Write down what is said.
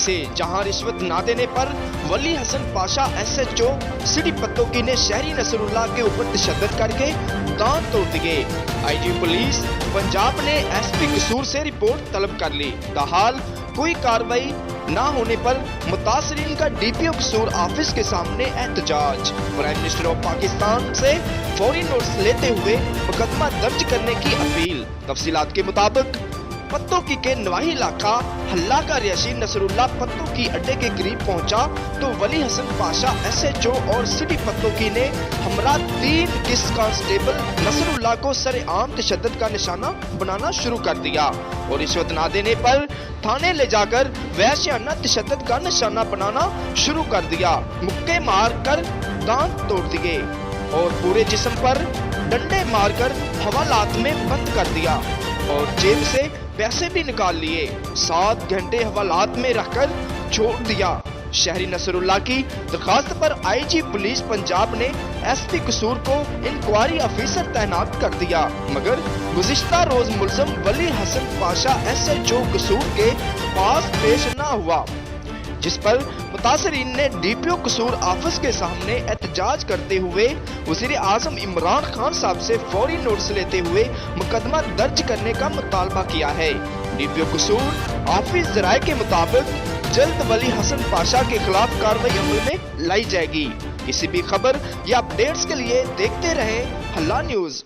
से, जहां रिश्वत ना देने पर वली हसन पाशा SHO सिटी पत्तोकी ने शहरी नसरुल्लाह के ऊपर तशद्दुद करके दांत तोड़ दिए। IG पुलिस पंजाब ने SP कसूर से रिपोर्ट तलब कर ली। बहरहाल कोई कार्रवाई ना होने पर मुतासरीन का DPO कसूर ऑफिस के सामने एहतजाज। प्राइम मिनिस्टर ऑफ पाकिस्तान से फौरी नोटिस लेते हुए मुकदमा दर्ज करने की अपील। तफसीलात के मुताबिक पत्तोकी के नवाही इलाका हल्ला का रिहायशी नसरुल्लाह पत्तोकी अड्डे के करीब पहुंचा तो वली हसन पाशा SHO और सिटी पत्तोकी ने हमरा 3 किस कांस्टेबल नसरुल्लाह को सरेआम तशद्दुद का निशाना बनाना शुरू कर दिया और रिश्वत ना देने पर थाने ले जाकर वहशियाना तशद्दुद का निशाना बनाना शुरू कर दिया। मुक्के मार कर दांत तोड़ दिए और पूरे जिस्म पर डंडे मारकर हवालात में बंद कर दिया और जेब से पैसे भी निकाल लिए। 7 घंटे हवालात में रखकर छोड़ दिया। शहरी नसरुल्लाह की दरखास्त पर IG पुलिस पंजाब ने SP कसूर को इंक्वायरी ऑफिसर तैनात कर दिया, मगर गुज़िश्ता रोज मुलज़म वली हसन पाशा SHO कसूर के पास पेश न हुआ, जिस पर मुतासरीन ने DPO कसूर ऑफिस के सामने एहतजाज करते हुए वज़ीर आज़म इमरान खान साहब से फौरी नोटिस लेते हुए मुकदमा दर्ज करने का मुतालबा किया है। DPO कसूर ऑफिस ज़राए के मुताबिक जल्द वली हसन पाशा के खिलाफ कार्रवाई अमल में लाई जाएगी। किसी भी खबर या अपडेट्स के लिए देखते रहे हल्ला न्यूज़।